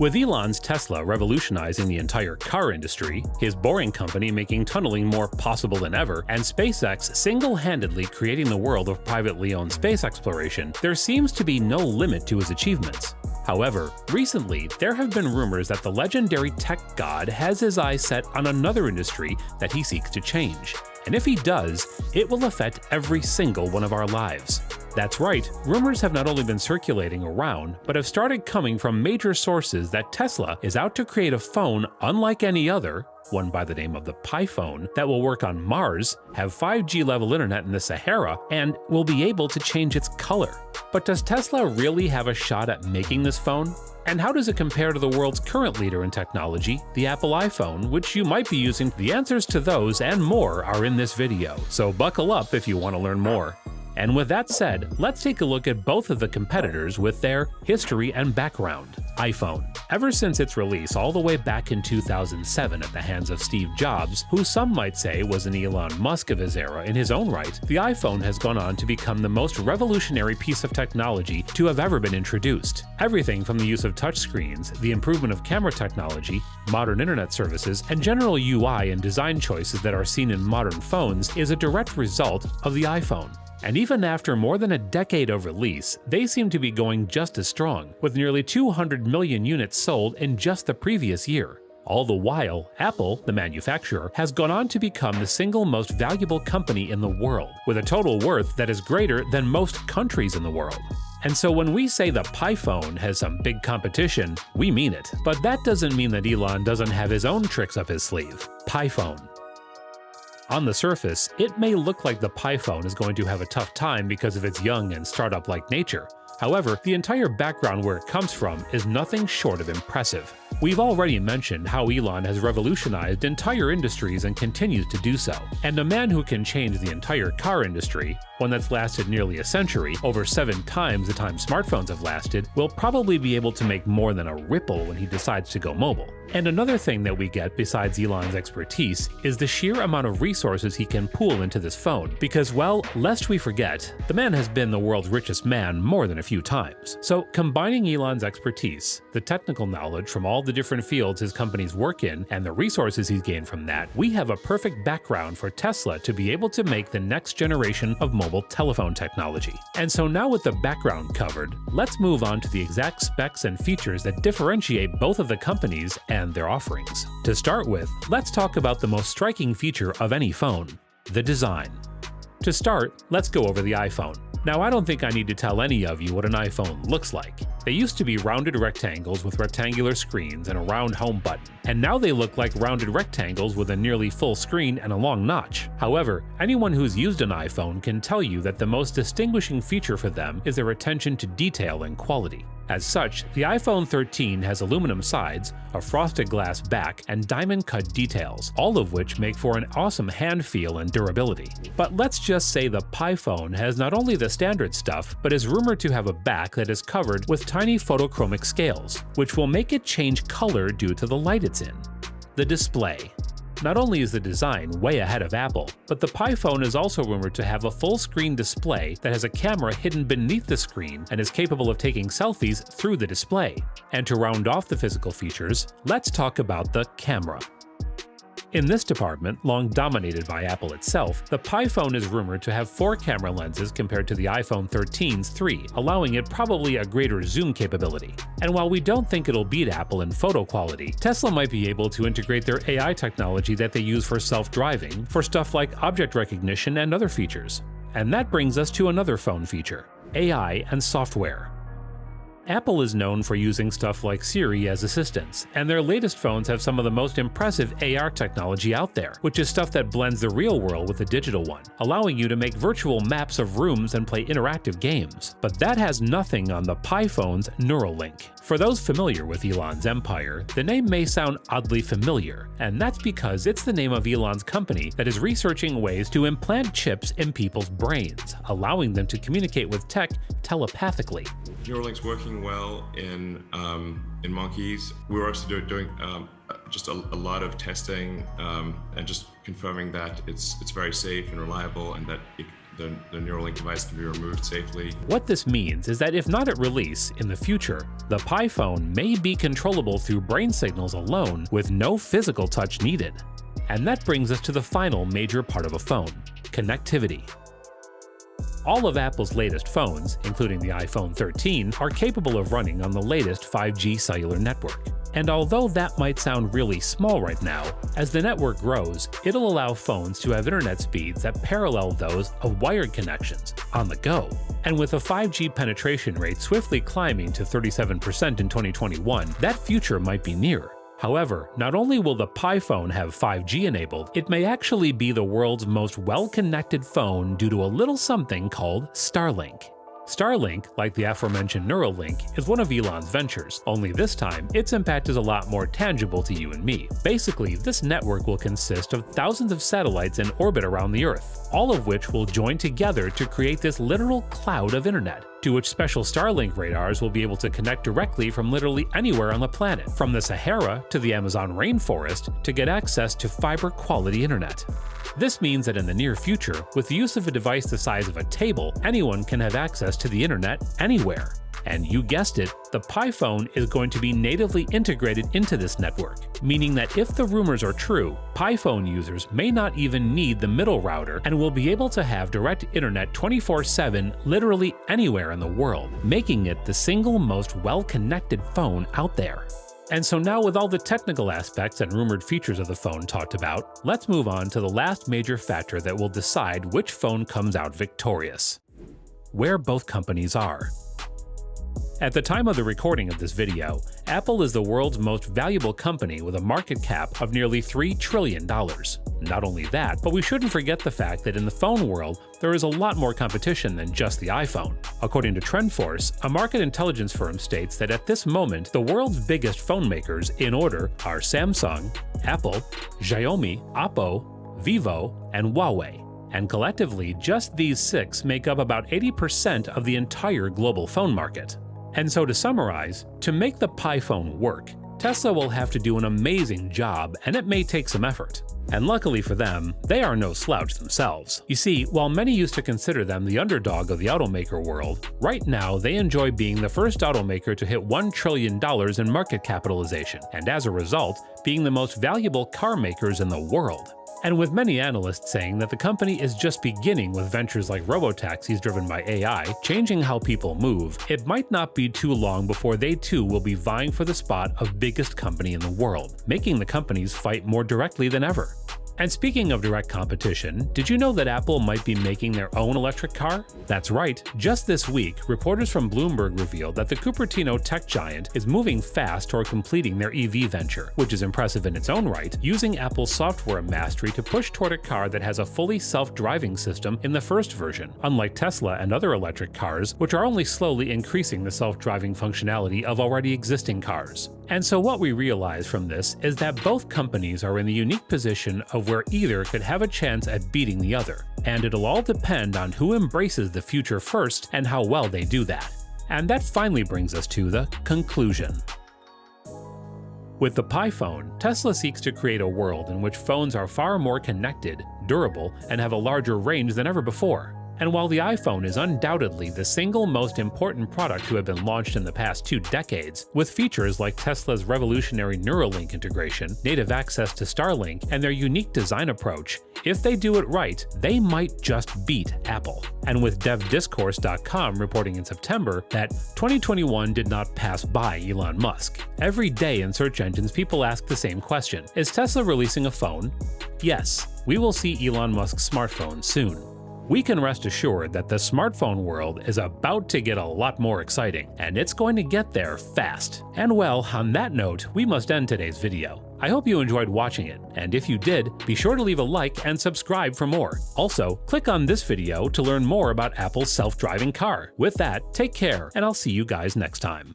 With Elon's Tesla revolutionizing the entire car industry, his Boring Company making tunneling more possible than ever, and SpaceX single-handedly creating the world of privately owned space exploration, there seems to be no limit to his achievements. However, recently, there have been rumors that the legendary tech god has his eyes set on another industry that he seeks to change. And if he does, it will affect every single one of our lives. That's right, rumors have not only been circulating around, but have started coming from major sources that Tesla is out to create a phone unlike any other, one by the name of the Pi phone, that will work on Mars, have 5G level internet in the Sahara, and will be able to change its color. But does Tesla really have a shot at making this phone? And how does it compare to the world's current leader in technology, the Apple iPhone, which you might be using? The answers to those and more are in this video, so buckle up if you want to learn more. And with that said, let's take a look at both of the competitors with their history and background. iPhone. Ever since its release all the way back in 2007 at the hands of Steve Jobs, who some might say was an Elon Musk of his era in his own right, the iPhone has gone on to become the most revolutionary piece of technology to have ever been introduced. Everything from the use of touchscreens, the improvement of camera technology, modern internet services, and general UI and design choices that are seen in modern phones is a direct result of the iPhone. And even after more than a decade of release, they seem to be going just as strong, with nearly 200 million units sold in just the previous year. All the while, Apple, the manufacturer, has gone on to become the single most valuable company in the world, with a total worth that is greater than most countries in the world. And so when we say the Pi phone has some big competition, we mean it. But that doesn't mean that Elon doesn't have his own tricks up his sleeve. Pi phone. On the surface, it may look like the Pi phone is going to have a tough time because of its young and startup-like nature. However, the entire background where it comes from is nothing short of impressive. We've already mentioned how Elon has revolutionized entire industries and continues to do so. And a man who can change the entire car industry, one that's lasted nearly a century, over 7 times the time smartphones have lasted, will probably be able to make more than a ripple when he decides to go mobile. And another thing that we get besides Elon's expertise is the sheer amount of resources he can pool into this phone. Because, well, lest we forget, the man has been the world's richest man more than a few times. So combining Elon's expertise, the technical knowledge from all the different fields his companies work in, and the resources he's gained from that, we have a perfect background for Tesla to be able to make the next generation of mobile telephone technology. And so now with the background covered, let's move on to the exact specs and features that differentiate both of the companies and their offerings. To start with, let's talk about the most striking feature of any phone: the design. To start, let's go over the iPhone. Now, I don't think I need to tell any of you what an iPhone looks like. They used to be rounded rectangles with rectangular screens and a round home button, and now they look like rounded rectangles with a nearly full screen and a long notch. However, anyone who's used an iPhone can tell you that the most distinguishing feature for them is their attention to detail and quality. As such, the iPhone 13 has aluminum sides, a frosted glass back, and diamond-cut details, all of which make for an awesome hand feel and durability. But let's just say the Pi phone has not only the standard stuff, but is rumored to have a back that is covered with tiny photochromic scales, which will make it change color due to the light it's in. The display. Not only is the design way ahead of Apple, but the Pi phone is also rumored to have a full-screen display that has a camera hidden beneath the screen and is capable of taking selfies through the display. And to round off the physical features, let's talk about the camera. In this department, long dominated by Apple itself, the Pi phone is rumored to have 4 camera lenses compared to the iPhone 13's 3, allowing it probably a greater zoom capability. And while we don't think it'll beat Apple in photo quality, Tesla might be able to integrate their AI technology that they use for self-driving for stuff like object recognition and other features. And that brings us to another phone feature: AI and software. Apple is known for using stuff like Siri as assistants, and their latest phones have some of the most impressive AR technology out there, which is stuff that blends the real world with the digital one, allowing you to make virtual maps of rooms and play interactive games. But that has nothing on the Pi phone's Neuralink. For those familiar with Elon's empire, the name may sound oddly familiar, and that's because it's the name of Elon's company that is researching ways to implant chips in people's brains, allowing them to communicate with tech telepathically. Neuralink's working well in monkeys. We're also doing just a lot of testing and just confirming that it's very safe and reliable, and that the Neuralink device can be removed safely. What this means is that if not at release, in the future, the Pi phone may be controllable through brain signals alone with no physical touch needed. And that brings us to the final major part of a phone: connectivity. All of Apple's latest phones, including the iPhone 13, are capable of running on the latest 5G cellular network. And although that might sound really small right now, as the network grows, it'll allow phones to have internet speeds that parallel those of wired connections on the go. And with a 5G penetration rate swiftly climbing to 37% in 2021, that future might be near. However, not only will the Pi phone have 5G enabled, it may actually be the world's most well-connected phone due to a little something called Starlink. Starlink, like the aforementioned Neuralink, is one of Elon's ventures, only this time its impact is a lot more tangible to you and me. Basically, this network will consist of thousands of satellites in orbit around the Earth, all of which will join together to create this literal cloud of internet, to which special Starlink radars will be able to connect directly from literally anywhere on the planet, from the Sahara to the Amazon rainforest, to get access to fiber-quality internet. This means that in the near future, with the use of a device the size of a table, anyone can have access to the internet anywhere. And you guessed it, the Pi phone is going to be natively integrated into this network, meaning that if the rumors are true, Pi phone users may not even need the middle router and will be able to have direct internet 24/7 literally anywhere in the world, making it the single most well-connected phone out there. And so now, with all the technical aspects and rumored features of the phone talked about, let's move on to the last major factor that will decide which phone comes out victorious: where both companies are. At the time of the recording of this video, Apple is the world's most valuable company with a market cap of nearly $3 trillion. Not only that, but we shouldn't forget the fact that in the phone world, there is a lot more competition than just the iPhone. According to TrendForce, a market intelligence firm states that at this moment, the world's biggest phone makers in order are Samsung, Apple, Xiaomi, Oppo, Vivo, and Huawei. And collectively, just these six make up about 80% of the entire global phone market. And so to summarize, to make the Pi phone work, Tesla will have to do an amazing job, and it may take some effort. And luckily for them, they are no slouch themselves. You see, while many used to consider them the underdog of the automaker world, right now they enjoy being the first automaker to hit $1 trillion in market capitalization, and as a result, being the most valuable car makers in the world. And with many analysts saying that the company is just beginning with ventures like robotaxis driven by AI, changing how people move, it might not be too long before they too will be vying for the spot of biggest company in the world, making the companies fight more directly than ever. And speaking of direct competition, did you know that Apple might be making their own electric car? That's right, just this week, reporters from Bloomberg revealed that the Cupertino tech giant is moving fast toward completing their EV venture, which is impressive in its own right, using Apple's software mastery to push toward a car that has a fully self-driving system in the first version, unlike Tesla and other electric cars, which are only slowly increasing the self-driving functionality of already existing cars. And so what we realize from this is that both companies are in the unique position of where either could have a chance at beating the other, and it'll all depend on who embraces the future first and how well they do that. And that finally brings us to the conclusion. With the Pi phone, Tesla seeks to create a world in which phones are far more connected, durable, and have a larger range than ever before. And while the iPhone is undoubtedly the single most important product to have been launched in the past 2 decades, with features like Tesla's revolutionary Neuralink integration, native access to Starlink, and their unique design approach, if they do it right, they might just beat Apple. And with DevDiscourse.com reporting in September that 2021 did not pass by Elon Musk. Every day in search engines, people ask the same question: is Tesla releasing a phone? Yes, we will see Elon Musk's smartphone soon. We can rest assured that the smartphone world is about to get a lot more exciting, and it's going to get there fast. And well, on that note, we must end today's video. I hope you enjoyed watching it, and if you did, be sure to leave a like and subscribe for more. Also, click on this video to learn more about Apple's self-driving car. With that, take care, and I'll see you guys next time.